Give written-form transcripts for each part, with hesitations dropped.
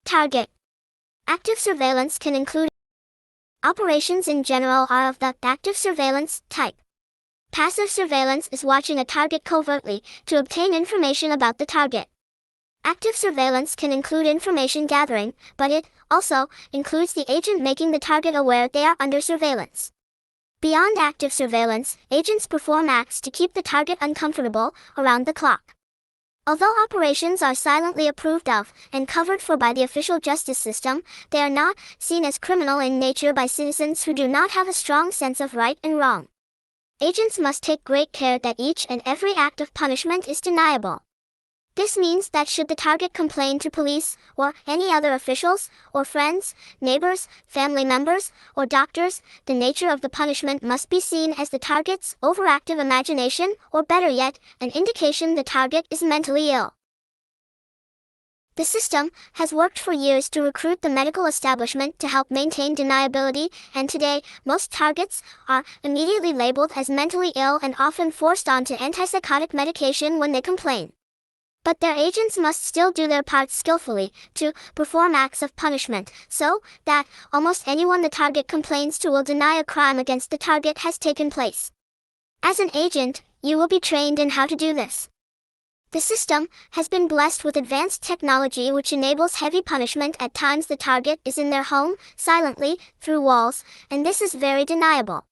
Target. Active surveillance can include operations in general are of the active surveillance type. Passive surveillance is watching a target covertly to obtain information about the target. Active surveillance can include information gathering, but it also includes the agent making the target aware they are under surveillance. Beyond active surveillance, agents perform acts to keep the target uncomfortable around the clock. Although operations are silently approved of and covered for by the official justice system, they are not seen as criminal in nature by citizens who do not have a strong sense of right and wrong. Agents must take great care that each and every act of punishment is deniable. This means that should the target complain to police, or any other officials, or friends, neighbors, family members, or doctors, the nature of the punishment must be seen as the target's overactive imagination, or better yet, an indication the target is mentally ill. The system has worked for years to recruit the medical establishment to help maintain deniability, and today, most targets are immediately labeled as mentally ill and often forced onto antipsychotic medication when they complain. But their agents must still do their part skillfully to perform acts of punishment, so that almost anyone the target complains to will deny a crime against the target has taken place. As an agent, you will be trained in how to do this. The system has been blessed with advanced technology which enables heavy punishment at times the target is in their home, silently, through walls, and this is very deniable.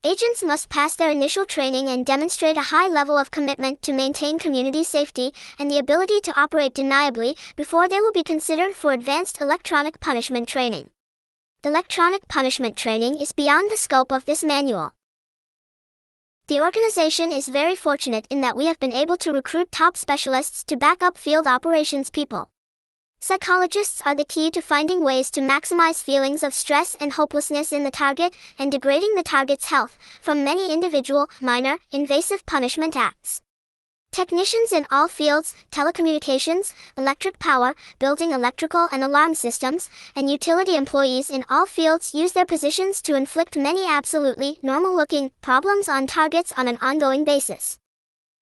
Agents must pass their initial training and demonstrate a high level of commitment to maintain community safety and the ability to operate deniably before they will be considered for advanced electronic punishment training. The electronic punishment training is beyond the scope of this manual. The organization is very fortunate in that we have been able to recruit top specialists to back up field operations people. Psychologists are the key to finding ways to maximize feelings of stress and hopelessness in the target and degrading the target's health from many individual, minor, invasive punishment acts. Technicians in all fields, telecommunications, electric power, building electrical and alarm systems, and utility employees in all fields use their positions to inflict many absolutely normal-looking problems on targets on an ongoing basis.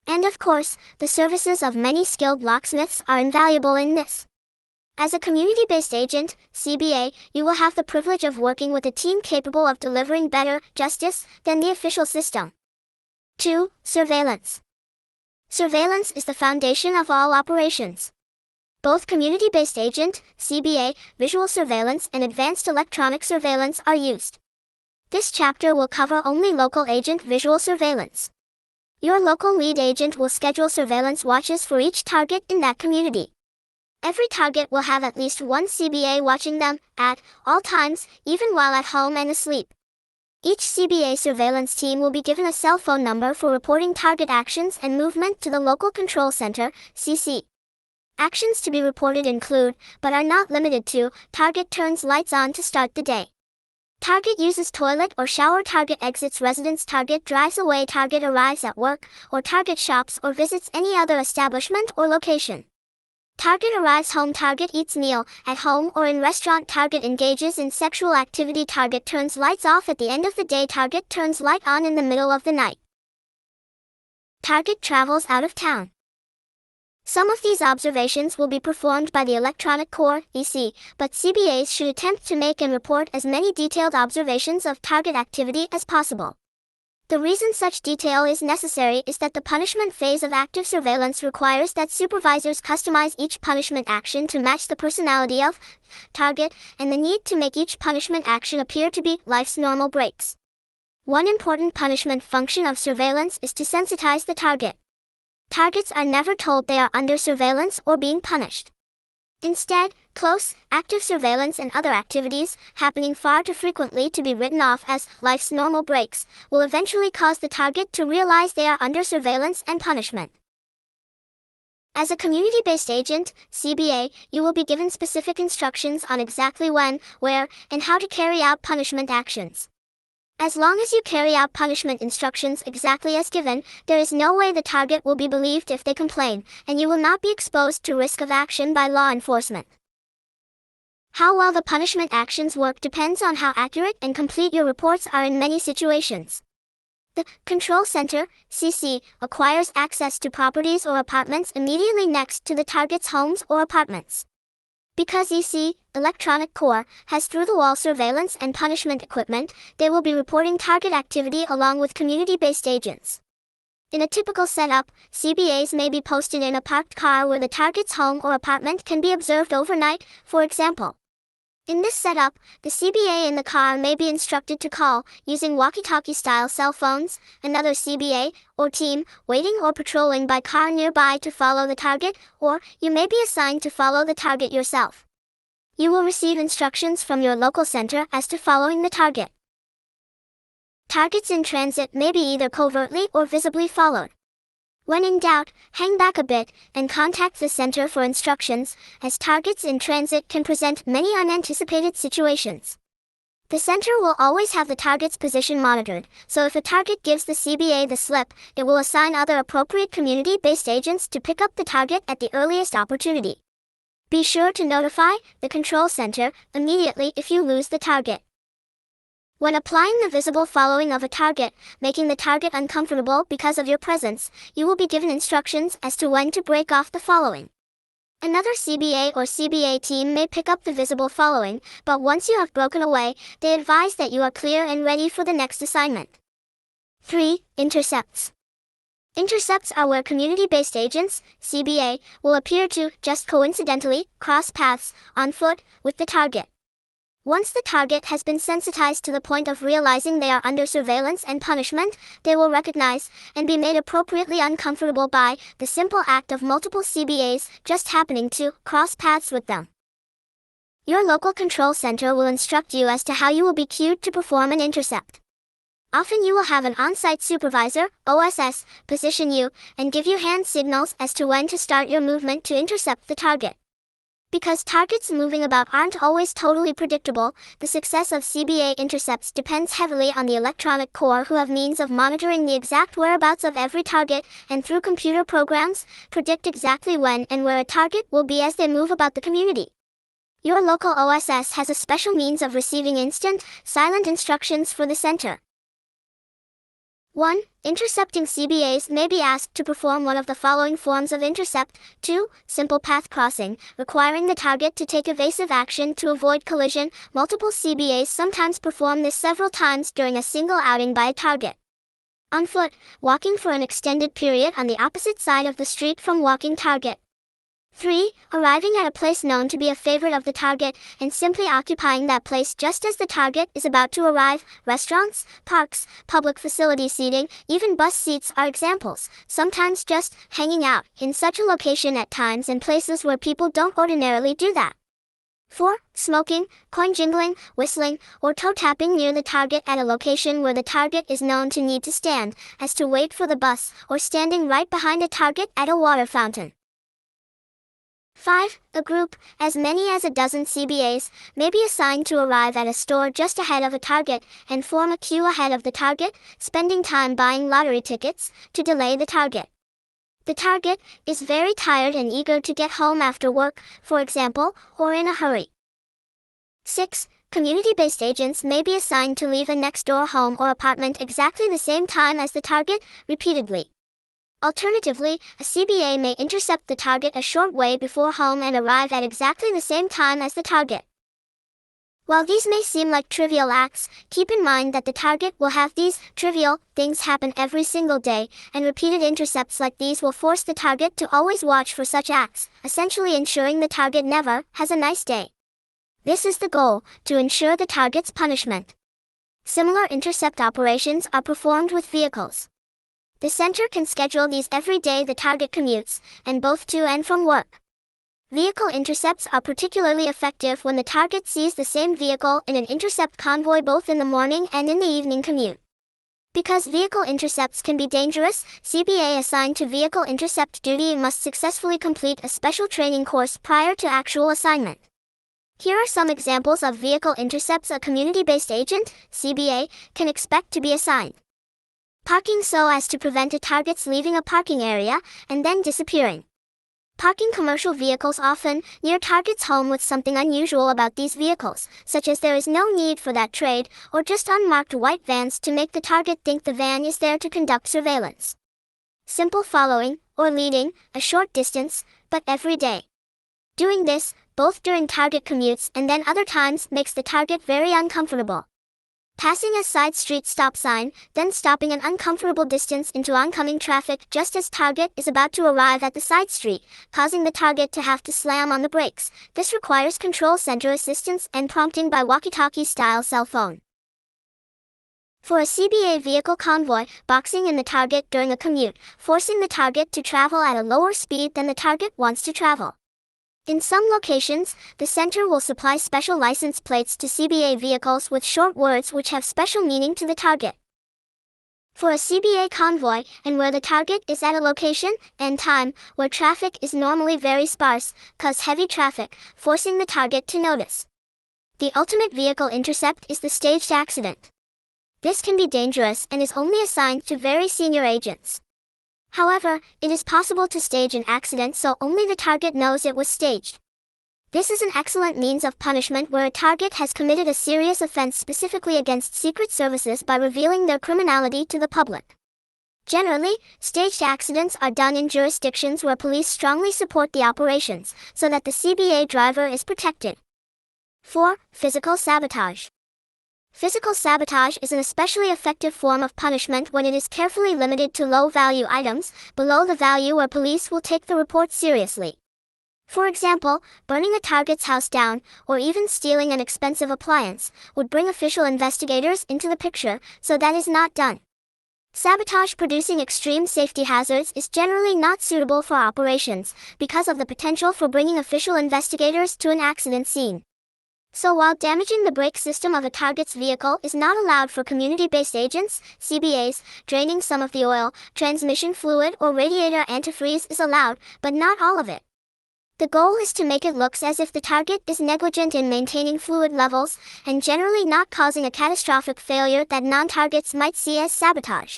And of course, the services of many skilled locksmiths are invaluable in this. As a community-based agent, CBA, you will have the privilege of working with a team capable of delivering better justice than the official system. 2. Surveillance. Surveillance is the foundation of all operations. Both community-based agent, CBA, visual surveillance and advanced electronic surveillance are used. This chapter will cover only local agent visual surveillance. Your local lead agent will schedule surveillance watches for each target in that community. Every target will have at least one CBA watching them, at all times, even while at home and asleep. Each CBA surveillance team will be given a cell phone number for reporting target actions and movement to the local control center, CC. Actions to be reported include, but are not limited to, target turns lights on to start the day. Target uses toilet or shower, target exits residence, target drives away, target arrives at work, or target shops or visits any other establishment or location. Target arrives home, target eats meal at home or in restaurant, target engages in sexual activity, target turns lights off at the end of the day, target turns light on in the middle of the night. Target travels out of town. Some of these observations will be performed by the Electronic Corps, EC, but CBAs should attempt to make and report as many detailed observations of target activity as possible. The reason such detail is necessary is that the punishment phase of active surveillance requires that supervisors customize each punishment action to match the personality of target and the need to make each punishment action appear to be life's normal breaks. One important punishment function of surveillance is to sensitize the target. Targets are never told they are under surveillance or being punished. Instead, close, active surveillance and other activities, happening far too frequently to be written off as life's normal breaks, will eventually cause the target to realize they are under surveillance and punishment. As a community-based agent, CBA, you will be given specific instructions on exactly when, where, and how to carry out punishment actions. As long as you carry out punishment instructions exactly as given, there is no way the target will be believed if they complain, and you will not be exposed to risk of action by law enforcement. How well the punishment actions work depends on how accurate and complete your reports are in many situations. The Control Center, CC, acquires access to properties or apartments immediately next to the target's homes or apartments. Because EC, Electronic Corps, has through-the-wall surveillance and punishment equipment, they will be reporting target activity along with community-based agents. In a typical setup, CBAs may be posted in a parked car where the target's home or apartment can be observed overnight, for example. In this setup, the CBA in the car may be instructed to call, using walkie-talkie-style cell phones, another CBA, or team, waiting or patrolling by car nearby to follow the target, or you may be assigned to follow the target yourself. You will receive instructions from your local center as to following the target. Targets in transit may be either covertly or visibly followed. When in doubt, hang back a bit and contact the center for instructions, as targets in transit can present many unanticipated situations. The center will always have the target's position monitored, so if a target gives the CBA the slip, it will assign other appropriate community-based agents to pick up the target at the earliest opportunity. Be sure to notify the control center immediately if you lose the target. When applying the visible following of a target, making the target uncomfortable because of your presence, you will be given instructions as to when to break off the following. Another CBA or CBA team may pick up the visible following, but once you have broken away, they advise that you are clear and ready for the next assignment. 3. Intercepts. Intercepts are where community-based agents, CBA, will appear to, just coincidentally, cross paths, on foot, with the target. Once the target has been sensitized to the point of realizing they are under surveillance and punishment, they will recognize and be made appropriately uncomfortable by the simple act of multiple CBAs just happening to cross paths with them. Your local control center will instruct you as to how you will be cued to perform an intercept. Often you will have an on-site supervisor, OSS, position you and give you hand signals as to when to start your movement to intercept the target. Because targets moving about aren't always totally predictable, the success of CBA intercepts depends heavily on the Electronic Corps, who have means of monitoring the exact whereabouts of every target and through computer programs, predict exactly when and where a target will be as they move about the community. Your local OSS has a special means of receiving instant, silent instructions for the center. 1. Intercepting CBAs may be asked to perform one of the following forms of intercept. 2. Simple path crossing, requiring the target to take evasive action to avoid collision. Multiple CBAs sometimes perform this several times during a single outing by a target. On foot, walking for an extended period on the opposite side of the street from walking target. 3. Arriving at a place known to be a favorite of the target, and simply occupying that place just as the target is about to arrive. Restaurants, parks, public facility seating, even bus seats are examples, sometimes just hanging out in such a location at times and places where people don't ordinarily do that. 4. Smoking, coin jingling, whistling, or toe tapping near the target at a location where the target is known to need to stand, as to wait for the bus, or standing right behind a target at a water fountain. 5. A group, as many as a dozen CBAs, may be assigned to arrive at a store just ahead of a target and form a queue ahead of the target, spending time buying lottery tickets to delay the target. The target is very tired and eager to get home after work, for example, or in a hurry. 6. Community-based agents may be assigned to leave a next-door home or apartment exactly the same time as the target, repeatedly. Alternatively, a CBA may intercept the target a short way before home and arrive at exactly the same time as the target. While these may seem like trivial acts, keep in mind that the target will have these trivial things happen every single day, and repeated intercepts like these will force the target to always watch for such acts, essentially ensuring the target never has a nice day. This is the goal, to ensure the target's punishment. Similar intercept operations are performed with vehicles. The center can schedule these every day the target commutes, and both to and from work. Vehicle intercepts are particularly effective when the target sees the same vehicle in an intercept convoy both in the morning and in the evening commute. Because vehicle intercepts can be dangerous, CBA assigned to vehicle intercept duty must successfully complete a special training course prior to actual assignment. Here are some examples of vehicle intercepts a community-based agent, CBA, can expect to be assigned. Parking so as to prevent a target's leaving a parking area and then disappearing. Parking commercial vehicles often near target's home with something unusual about these vehicles, such as there is no need for that trade, or just unmarked white vans to make the target think the van is there to conduct surveillance. Simple following, or leading, a short distance, but every day. Doing this, both during target commutes and then other times, makes the target very uncomfortable. Passing a side street stop sign, then stopping an uncomfortable distance into oncoming traffic just as target is about to arrive at the side street, causing the target to have to slam on the brakes. This requires control center assistance and prompting by walkie-talkie style cell phone. For a CBA vehicle convoy, boxing in the target during a commute, forcing the target to travel at a lower speed than the target wants to travel. In some locations, the center will supply special license plates to CBA vehicles with short words which have special meaning to the target. For a CBA convoy, and where the target is at a location and time where traffic is normally very sparse, cause heavy traffic, forcing the target to notice. The ultimate vehicle intercept is the staged accident. This can be dangerous and is only assigned to very senior agents. However, it is possible to stage an accident so only the target knows it was staged. This is an excellent means of punishment where a target has committed a serious offense specifically against secret services by revealing their criminality to the public. Generally, staged accidents are done in jurisdictions where police strongly support the operations, so that the CBA driver is protected. 4. Physical sabotage. Physical sabotage is an especially effective form of punishment when it is carefully limited to low-value items, below the value where police will take the report seriously. For example, burning a target's house down, or even stealing an expensive appliance, would bring official investigators into the picture, so that is not done. Sabotage producing extreme safety hazards is generally not suitable for operations, because of the potential for bringing official investigators to an accident scene. So while damaging the brake system of a target's vehicle is not allowed for community-based agents, CBAs, draining some of the oil, transmission fluid or radiator antifreeze is allowed, but not all of it. The goal is to make it look as if the target is negligent in maintaining fluid levels, and generally not causing a catastrophic failure that non-targets might see as sabotage.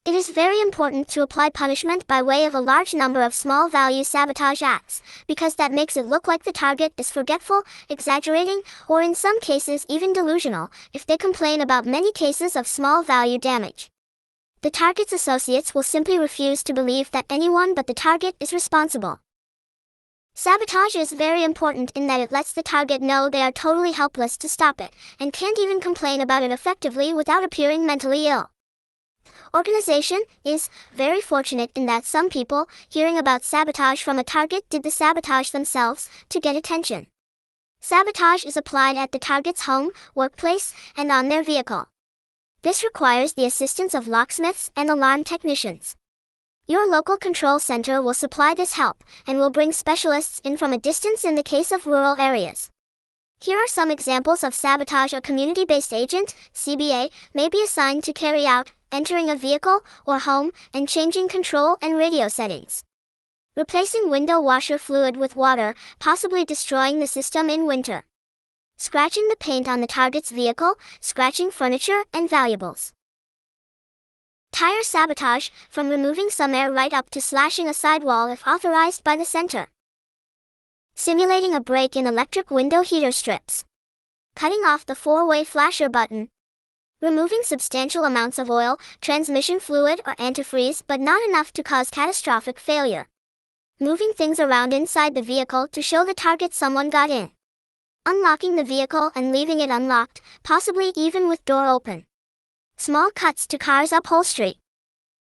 It is very important to apply punishment by way of a large number of small-value sabotage acts, because that makes it look like the target is forgetful, exaggerating, or in some cases even delusional, if they complain about many cases of small-value damage. The target's associates will simply refuse to believe that anyone but the target is responsible. Sabotage is very important in that it lets the target know they are totally helpless to stop it, and can't even complain about it effectively without appearing mentally ill. Organization is very fortunate in that some people, hearing about sabotage from a target, did the sabotage themselves to get attention. Sabotage is applied at the target's home, workplace, and on their vehicle. This requires the assistance of locksmiths and alarm technicians. Your local control center will supply this help, and will bring specialists in from a distance in the case of rural areas. Here are some examples of sabotage a community-based agent, CBA, may be assigned to carry out: entering a vehicle or home and changing control and radio settings. Replacing window washer fluid with water, possibly destroying the system in winter. Scratching the paint on the target's vehicle, scratching furniture and valuables. Tire sabotage, from removing some air right up to slashing a sidewall if authorized by the center. Simulating a break in electric window heater strips. Cutting off the four-way flasher button. Removing substantial amounts of oil, transmission fluid or antifreeze but not enough to cause catastrophic failure. Moving things around inside the vehicle to show the target someone got in. Unlocking the vehicle and leaving it unlocked, possibly even with door open. Small cuts to car's upholstery.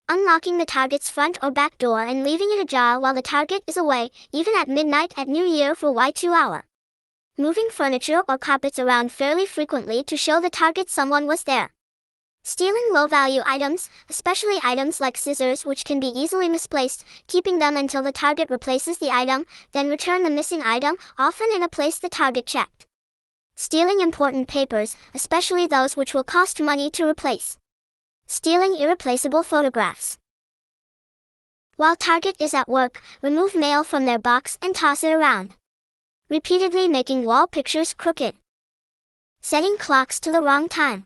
Unlocking the target's front or back door and leaving it ajar while the target is away, even at midnight at New Year for Y2 hour. Moving furniture or carpets around fairly frequently to show the target someone was there. Stealing low-value items, especially items like scissors which can be easily misplaced, keeping them until the target replaces the item, then return the missing item, often in a place the target checked. Stealing important papers, especially those which will cost money to replace. Stealing irreplaceable photographs. While target is at work, remove mail from their box and toss it around. Repeatedly making wall pictures crooked. Setting clocks to the wrong time.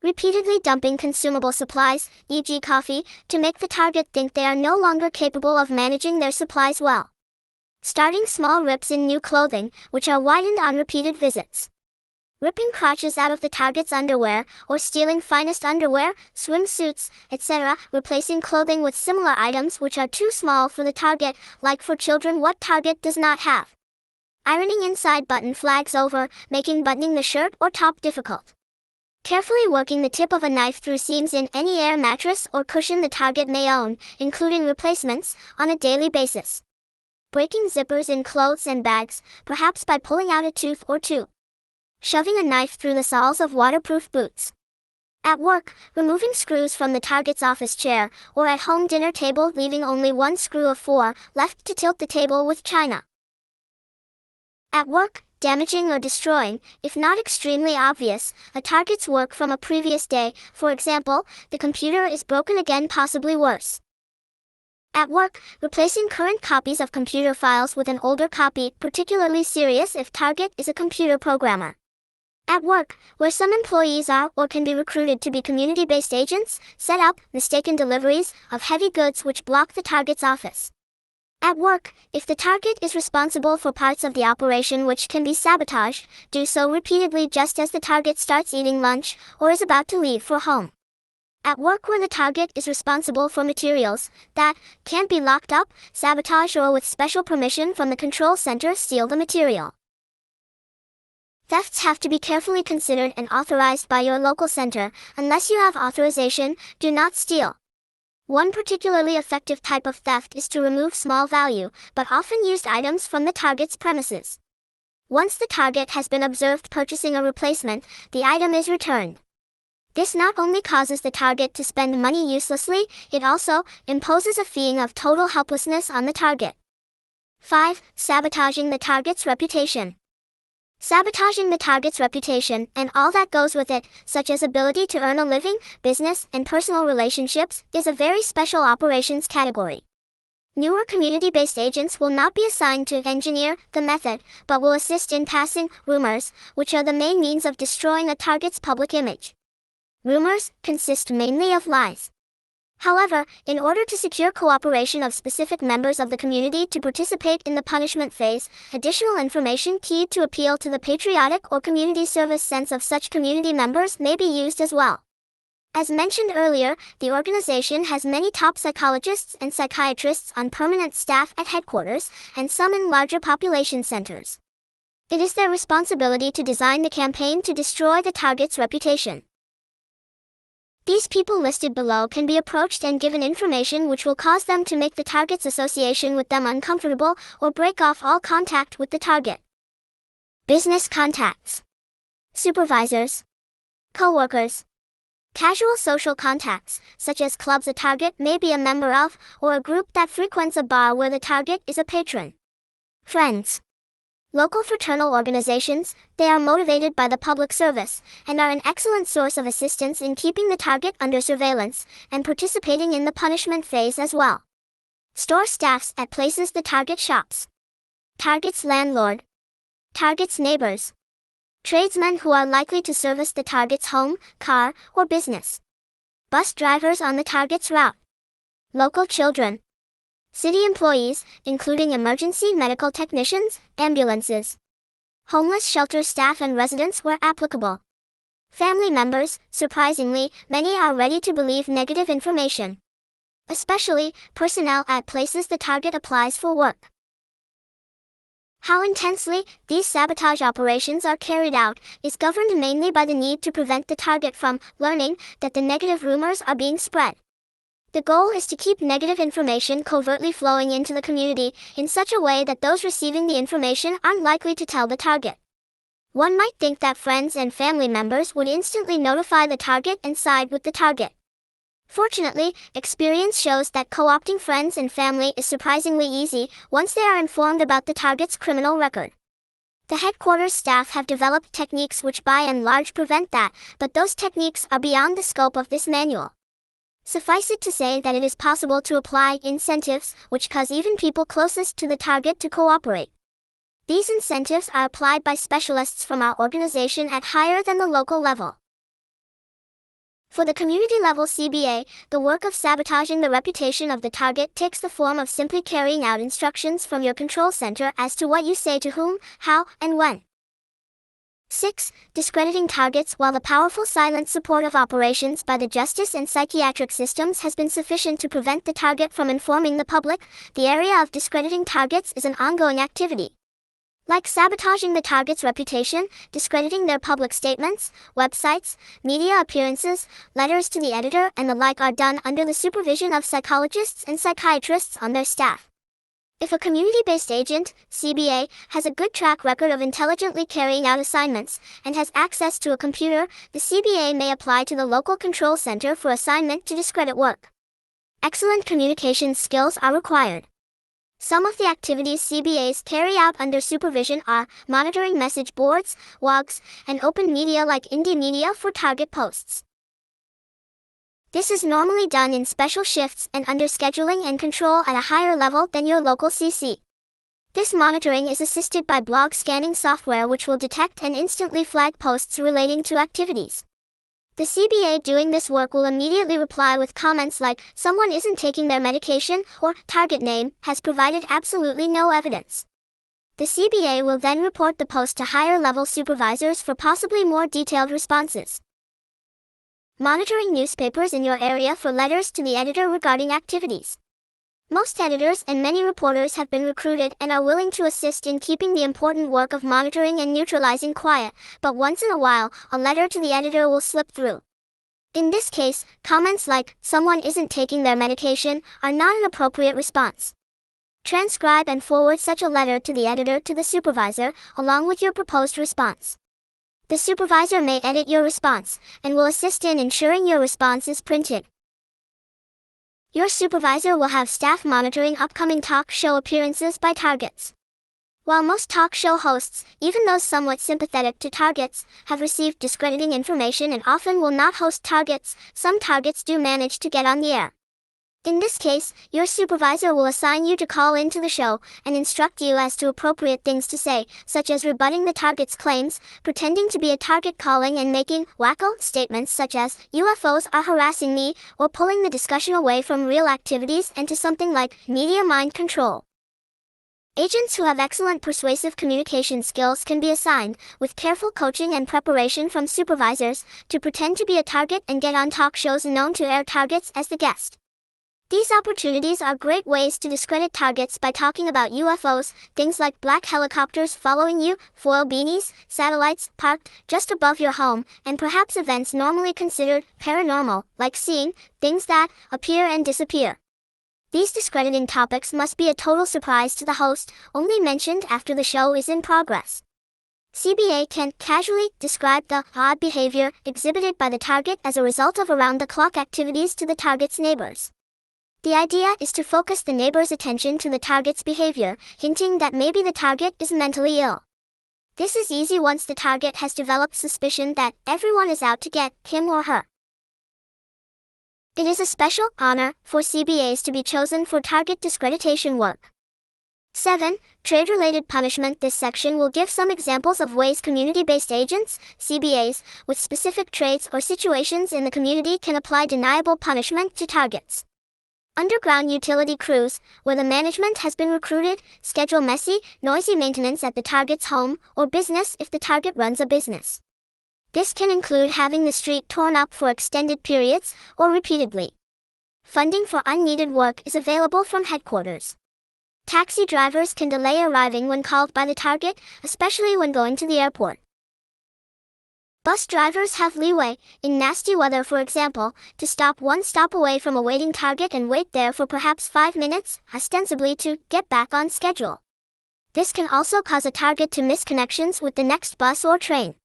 Repeatedly dumping consumable supplies, e.g. coffee, to make the target think they are no longer capable of managing their supplies well. Starting small rips in new clothing, which are widened on repeated visits. Ripping crotches out of the target's underwear, or stealing finest underwear, swimsuits, etc., replacing clothing with similar items which are too small for the target, like for children what target does not have. Ironing inside button flags over, making buttoning the shirt or top difficult. Carefully working the tip of a knife through seams in any air mattress or cushion the target may own, including replacements, on a daily basis. Breaking zippers in clothes and bags, perhaps by pulling out a tooth or two. Shoving a knife through the soles of waterproof boots. At work, removing screws from the target's office chair, or at home dinner table leaving only one screw of 4 left to tilt the table with china. At work, damaging or destroying, if not extremely obvious, a target's work from a previous day, for example, the computer is broken again, possibly worse. At work, replacing current copies of computer files with an older copy, particularly serious if target is a computer programmer. At work, where some employees are or can be recruited to be community-based agents, set up mistaken deliveries of heavy goods which block the target's office. At work, if the target is responsible for parts of the operation which can be sabotaged, do so repeatedly just as the target starts eating lunch or is about to leave for home. At work, where the target is responsible for materials that can't be locked up, sabotage, or with special permission from the control center, steal the material. Thefts have to be carefully considered and authorized by your local center. Unless you have authorization, do not steal. One particularly effective type of theft is to remove small value, but often used items from the target's premises. Once the target has been observed purchasing a replacement, the item is returned. This not only causes the target to spend money uselessly, it also imposes a feeling of total helplessness on the target. 5. Sabotaging the target's reputation. Sabotaging the target's reputation, and all that goes with it, such as ability to earn a living, business, and personal relationships, is a very special operations category. Newer community-based agents will not be assigned to engineer the method, but will assist in passing rumors, which are the main means of destroying a target's public image. Rumors consist mainly of lies. However, in order to secure cooperation of specific members of the community to participate in the punishment phase, additional information keyed to appeal to the patriotic or community service sense of such community members may be used as well. As mentioned earlier, the organization has many top psychologists and psychiatrists on permanent staff at headquarters, and some in larger population centers. It is their responsibility to design the campaign to destroy the target's reputation. These people listed below can be approached and given information which will cause them to make the target's association with them uncomfortable or break off all contact with the target. Business contacts. Supervisors. Co-workers. Casual social contacts, such as clubs a target may be a member of, or a group that frequents a bar where the target is a patron. Friends. Local fraternal organizations, they are motivated by the public service, and are an excellent source of assistance in keeping the target under surveillance, and participating in the punishment phase as well. Store staffs at places the target shops. Target's landlord. Target's neighbors. Tradesmen who are likely to service the target's home, car, or business. Bus drivers on the target's route. Local children. City employees, including emergency medical technicians, ambulances. Homeless shelter staff and residents where applicable. Family members, surprisingly, many are ready to believe negative information. Especially, personnel at places the target applies for work. How intensely these sabotage operations are carried out is governed mainly by the need to prevent the target from learning that the negative rumors are being spread. The goal is to keep negative information covertly flowing into the community in such a way that those receiving the information aren't likely to tell the target. One might think that friends and family members would instantly notify the target and side with the target. Fortunately, experience shows that co-opting friends and family is surprisingly easy once they are informed about the target's criminal record. The headquarters staff have developed techniques which by and large prevent that, but those techniques are beyond the scope of this manual. Suffice it to say that it is possible to apply incentives which cause even people closest to the target to cooperate. These incentives are applied by specialists from our organization at higher than the local level. For the community-level CBA, the work of sabotaging the reputation of the target takes the form of simply carrying out instructions from your control center as to what you say to whom, how, and when. 6. Discrediting targets. While the powerful silent support of operations by the justice and psychiatric systems has been sufficient to prevent the target from informing the public, the area of discrediting targets is an ongoing activity. Like sabotaging the target's reputation, discrediting their public statements, websites, media appearances, letters to the editor, and the like are done under the supervision of psychologists and psychiatrists on their staff. If a community-based agent, CBA, has a good track record of intelligently carrying out assignments and has access to a computer, the CBA may apply to the local control center for assignment to discredit work. Excellent communication skills are required. Some of the activities CBAs carry out under supervision are monitoring message boards, blogs, and open media like indie media for target posts. This is normally done in special shifts and under scheduling and control at a higher level than your local CC. This monitoring is assisted by blog scanning software which will detect and instantly flag posts relating to activities. The CBA doing this work will immediately reply with comments like, "Someone isn't taking their medication," or "Target name has provided absolutely no evidence." The CBA will then report the post to higher-level supervisors for possibly more detailed responses. Monitoring newspapers in your area for letters to the editor regarding activities. Most editors and many reporters have been recruited and are willing to assist in keeping the important work of monitoring and neutralizing quiet, but once in a while, a letter to the editor will slip through. In this case, comments like, "Someone isn't taking their medication," are not an appropriate response. Transcribe and forward such a letter to the editor to the supervisor, along with your proposed response. The supervisor may edit your response, and will assist in ensuring your response is printed. Your supervisor will have staff monitoring upcoming talk show appearances by targets. While most talk show hosts, even those somewhat sympathetic to targets, have received discrediting information and often will not host targets, some targets do manage to get on the air. In this case, your supervisor will assign you to call into the show and instruct you as to appropriate things to say, such as rebutting the target's claims, pretending to be a target calling and making wacko statements such as, "UFOs are harassing me," or pulling the discussion away from real activities and to something like media mind control. Agents who have excellent persuasive communication skills can be assigned, with careful coaching and preparation from supervisors, to pretend to be a target and get on talk shows known to air targets as the guest. These opportunities are great ways to discredit targets by talking about UFOs, things like black helicopters following you, foil beanies, satellites parked just above your home, and perhaps events normally considered paranormal, like seeing things that appear and disappear. These discrediting topics must be a total surprise to the host, only mentioned after the show is in progress. CBA can casually describe the odd behavior exhibited by the target as a result of around-the-clock activities to the target's neighbors. The idea is to focus the neighbor's attention to the target's behavior, hinting that maybe the target is mentally ill. This is easy once the target has developed suspicion that everyone is out to get him or her. It is a special honor for CBAs to be chosen for target discreditation work. 7. Trade-related punishment. This section will give some examples of ways community-based agents, CBAs, with specific traits or situations in the community can apply deniable punishment to targets. Underground utility crews, where the management has been recruited, schedule messy, noisy maintenance at the target's home or business if the target runs a business. This can include having the street torn up for extended periods or repeatedly. Funding for unneeded work is available from headquarters. Taxi drivers can delay arriving when called by the target, especially when going to the airport. Bus drivers have leeway, in nasty weather for example, to stop one stop away from a waiting target and wait there for perhaps 5 minutes, ostensibly to get back on schedule. This can also cause a target to miss connections with the next bus or train.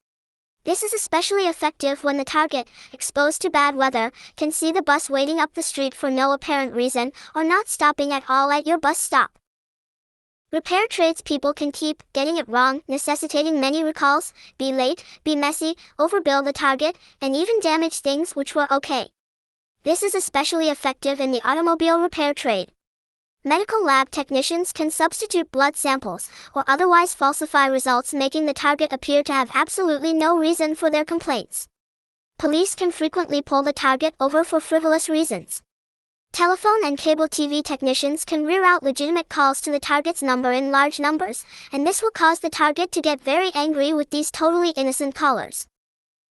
This is especially effective when the target, exposed to bad weather, can see the bus waiting up the street for no apparent reason or not stopping at all at your bus stop. Repair tradespeople can keep getting it wrong, necessitating many recalls, be late, be messy, overbill the target, and even damage things which were okay. This is especially effective in the automobile repair trade. Medical lab technicians can substitute blood samples or otherwise falsify results, making the target appear to have absolutely no reason for their complaints. Police can frequently pull the target over for frivolous reasons. Telephone and cable TV technicians can reroute legitimate calls to the target's number in large numbers, and this will cause the target to get very angry with these totally innocent callers.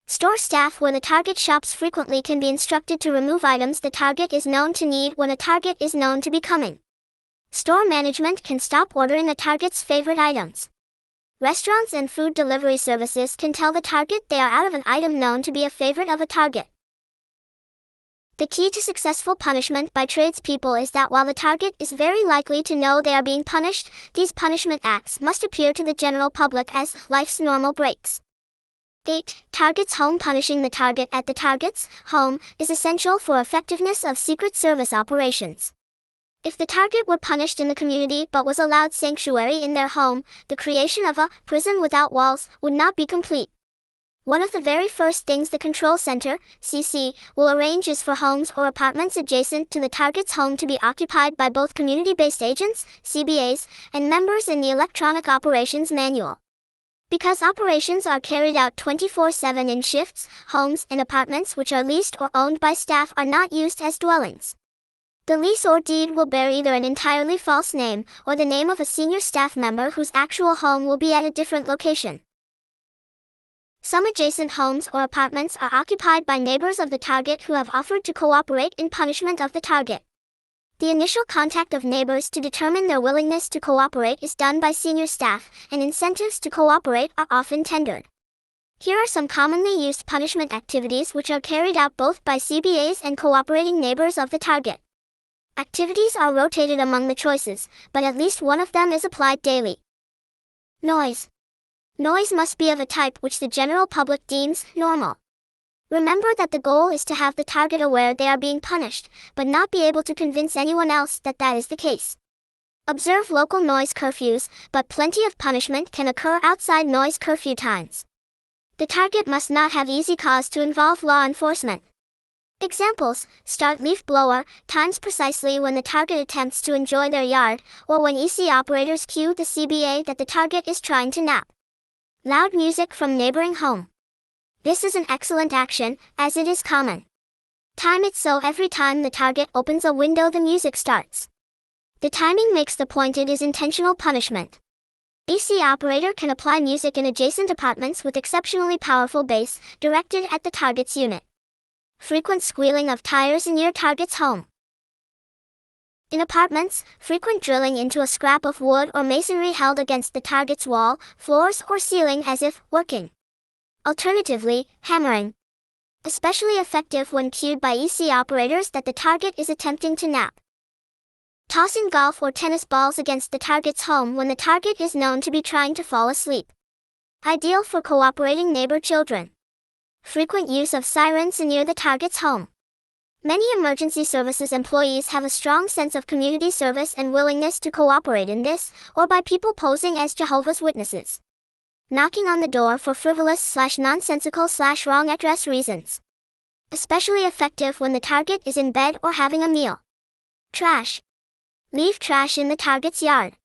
Store staff where the target shops frequently can be instructed to remove items the target is known to need when a target is known to be coming. Store management can stop ordering a target's favorite items. Restaurants and food delivery services can tell the target they are out of an item known to be a favorite of a target. The key to successful punishment by tradespeople is that while the target is very likely to know they are being punished, these punishment acts must appear to the general public as life's normal breaks. 8. Target's home. Punishing the target at the target's home is essential for effectiveness of Secret Service operations. If the target were punished in the community but was allowed sanctuary in their home, the creation of a prison without walls would not be complete. One of the very first things the Control Center, CC, will arrange is for homes or apartments adjacent to the target's home to be occupied by both community-based agents, CBAs, and members in the Electronic Operations Manual. Because operations are carried out 24/7 in shifts, homes and apartments which are leased or owned by staff are not used as dwellings. The lease or deed will bear either an entirely false name or the name of a senior staff member whose actual home will be at a different location. Some adjacent homes or apartments are occupied by neighbors of the target who have offered to cooperate in punishment of the target. The initial contact of neighbors to determine their willingness to cooperate is done by senior staff, and incentives to cooperate are often tendered. Here are some commonly used punishment activities which are carried out both by CBAs and cooperating neighbors of the target. Activities are rotated among the choices, but at least one of them is applied daily. Noise. Noise must be of a type which the general public deems normal. Remember that the goal is to have the target aware they are being punished, but not be able to convince anyone else that that is the case. Observe local noise curfews, but plenty of punishment can occur outside noise curfew times. The target must not have easy cause to involve law enforcement. Examples: start leaf blower, times precisely when the target attempts to enjoy their yard, or when EC operators cue the CBA that the target is trying to nap. Loud music from neighboring home. This is an excellent action, as it is common. Time it so every time the target opens a window the music starts. The timing makes the point it is intentional punishment. EC operator can apply music in adjacent apartments with exceptionally powerful bass, directed at the target's unit. Frequent squealing of tires in your target's home. In apartments, frequent drilling into a scrap of wood or masonry held against the target's wall, floors, or ceiling as if working. Alternatively, hammering. Especially effective when cued by EC operators that the target is attempting to nap. Tossing golf or tennis balls against the target's home when the target is known to be trying to fall asleep. Ideal for cooperating neighbor children. Frequent use of sirens near the target's home. Many emergency services employees have a strong sense of community service and willingness to cooperate in this, or by people posing as Jehovah's Witnesses. Knocking on the door for frivolous/nonsensical/wrong address reasons. Especially effective when the target is in bed or having a meal. Trash. Leave trash in the target's yard.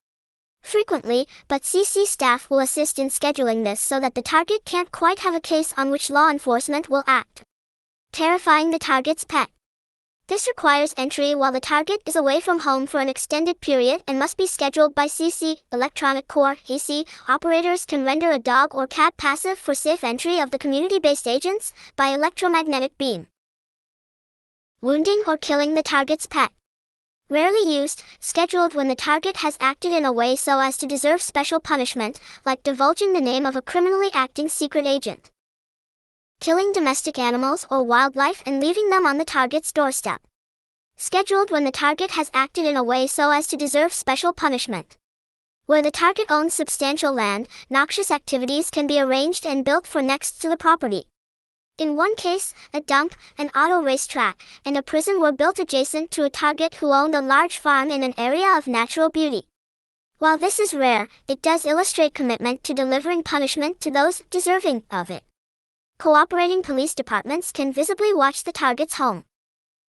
Frequently, but CC staff will assist in scheduling this so that the target can't quite have a case on which law enforcement will act. Terrifying the target's pet. This requires entry while the target is away from home for an extended period and must be scheduled by CC, Electronic Core, EC. Operators can render a dog or cat passive for safe entry of the community-based agents by electromagnetic beam. Wounding or killing the target's pet. Rarely used, scheduled when the target has acted in a way so as to deserve special punishment, like divulging the name of a criminally acting secret agent. Killing domestic animals or wildlife and leaving them on the target's doorstep. Scheduled when the target has acted in a way so as to deserve special punishment. Where the target owns substantial land, noxious activities can be arranged and built for next to the property. In one case, a dump, an auto racetrack, and a prison were built adjacent to a target who owned a large farm in an area of natural beauty. While this is rare, it does illustrate commitment to delivering punishment to those deserving of it. Cooperating police departments can visibly watch the target's home,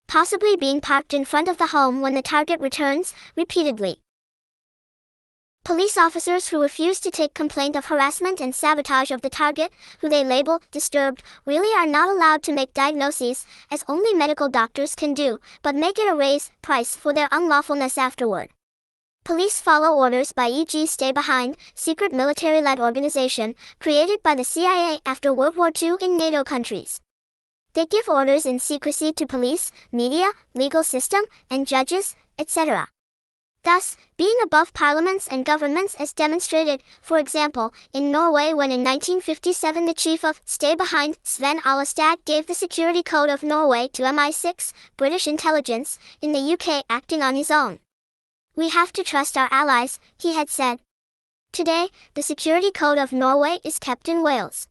possibly being parked in front of the home when the target returns, repeatedly. Police officers who refuse to take complaint of harassment and sabotage of the target, who they label disturbed, really are not allowed to make diagnoses, as only medical doctors can do, but make it a raise price for their unlawfulness afterward. Police follow orders by e.g. Stay Behind, secret military-led organization, created by the CIA after World War II in NATO countries. They give orders in secrecy to police, media, legal system, and judges, etc. Thus, being above parliaments and governments as demonstrated, for example, in Norway when in 1957 the chief of Stay Behind, Sven Alestad, gave the security code of Norway to MI6, British intelligence, in the UK acting on his own. We have to trust our allies, he had said. Today, the security code of Norway is kept in Wales.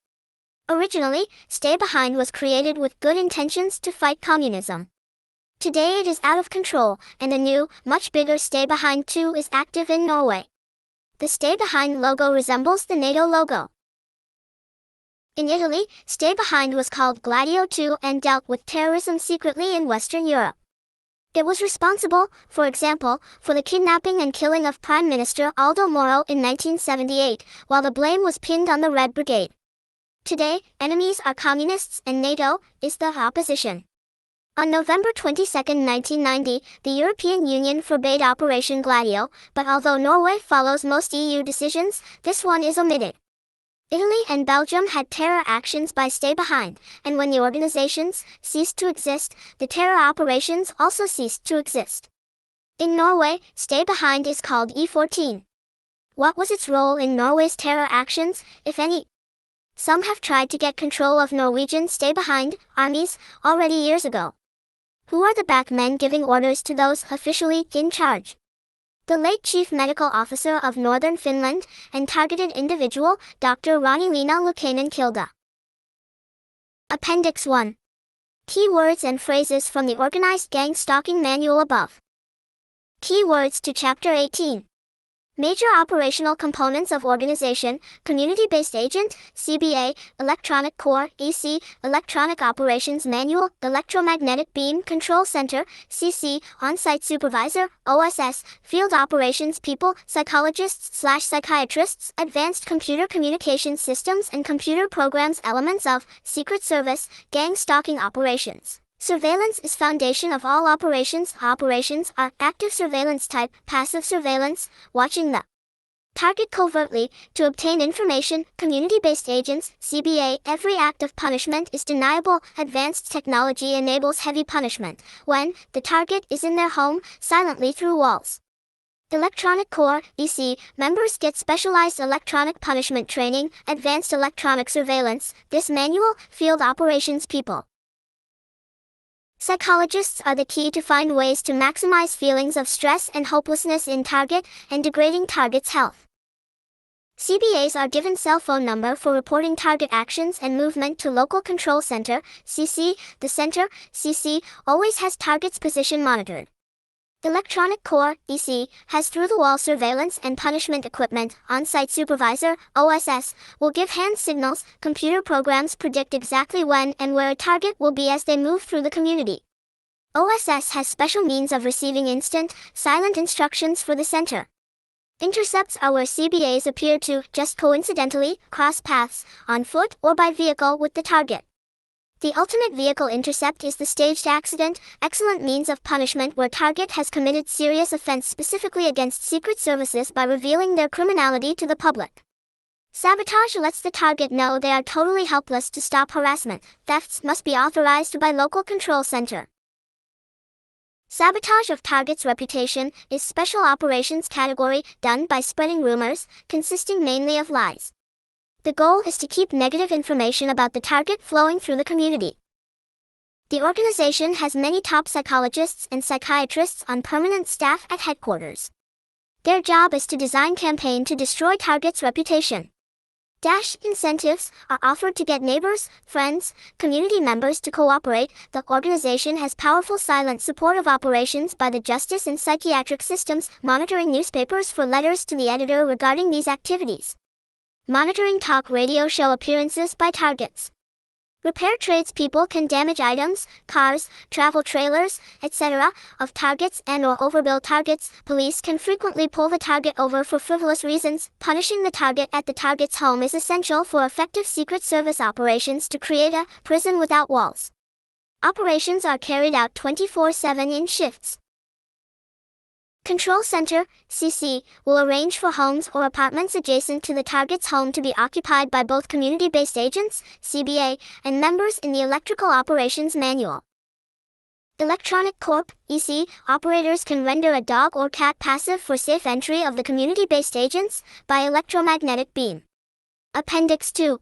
Originally, Stay Behind was created with good intentions to fight communism. Today it is out of control, and a new, much bigger Stay Behind 2 is active in Norway. The Stay Behind logo resembles the NATO logo. In Italy, Stay Behind was called Gladio 2 and dealt with terrorism secretly in Western Europe. It was responsible, for example, for the kidnapping and killing of Prime Minister Aldo Moro in 1978, while the blame was pinned on the Red Brigade. Today, enemies are communists and NATO is the opposition. On November 22, 1990, the European Union forbade Operation Gladio, but although Norway follows most EU decisions, this one is omitted. Italy and Belgium had terror actions by Stay Behind, and when the organizations ceased to exist, the terror operations also ceased to exist. In Norway, Stay Behind is called E14. What was its role in Norway's terror actions, if any? Some have tried to get control of Norwegian Stay Behind armies already years ago. Who are the back men giving orders to those officially in charge? The late chief medical officer of northern Finland and targeted individual, Dr. Ronnie-Leena Lukanen-Kilda. Appendix 1. Keywords and phrases from the Organized Gangstalking Manual above. Keywords to Chapter 18. Major operational components of organization: Community-Based Agent, CBA, Electronic Core, EC, Electronic Operations Manual, Electromagnetic Beam Control Center, CC, On-Site Supervisor, OSS, Field Operations People, Psychologists/Psychiatrists, Advanced Computer Communication Systems and Computer Programs. Elements of Secret Service, Gang Stalking Operations. Surveillance is foundation of all operations. Operations are active surveillance type, passive surveillance, watching the target covertly to obtain information. Community-based agents, CBA. Every act of punishment is deniable. Advanced technology enables heavy punishment when the target is in their home, silently through walls. Electronic Core, EC. Members get specialized electronic punishment training. Advanced electronic surveillance. This manual, Field Operations People. Psychologists are the key to find ways to maximize feelings of stress and hopelessness in target and degrading target's health. CBAs are given cell phone number for reporting target actions and movement to local control center, CC. The center, CC, always has target's position monitored. Electronic Core, EC, has through-the-wall surveillance and punishment equipment. On-Site Supervisor, OSS, will give hand signals. Computer programs predict exactly when and where a target will be as they move through the community. OSS has special means of receiving instant, silent instructions for the center. Intercepts are where CBAs appear to, just coincidentally, cross paths, on foot or by vehicle with the target. The ultimate vehicle intercept is the staged accident, excellent means of punishment where target has committed serious offense specifically against secret services by revealing their criminality to the public. Sabotage lets the target know they are totally helpless to stop harassment. Thefts must be authorized by local control center. Sabotage of target's reputation is special operations category done by spreading rumors, consisting mainly of lies. The goal is to keep negative information about the target flowing through the community. The organization has many top psychologists and psychiatrists on permanent staff at headquarters. Their job is to design campaign to destroy target's reputation. Incentives are offered to get neighbors, friends, community members to cooperate. The organization has powerful silent support of operations by the justice and psychiatric systems, monitoring newspapers for letters to the editor regarding these activities. Monitoring talk radio show appearances by targets. Repair tradespeople can damage items, cars, travel trailers, etc., of targets and/or overbill targets. Police can frequently pull the target over for frivolous reasons. Punishing the target at the target's home is essential for effective Secret Service operations to create a prison without walls. Operations are carried out 24/7 in shifts. Control Center, CC, will arrange for homes or apartments adjacent to the target's home to be occupied by both community-based agents, CBA, and members in the Electrical Operations Manual. Electronic Corp, EC, operators can render a dog or cat passive for safe entry of the community-based agents by electromagnetic beam. Appendix 2.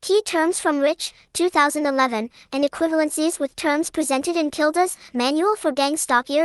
Key terms from Rich, 2011, and equivalencies with terms presented in Kilda's Manual for Gangstalking.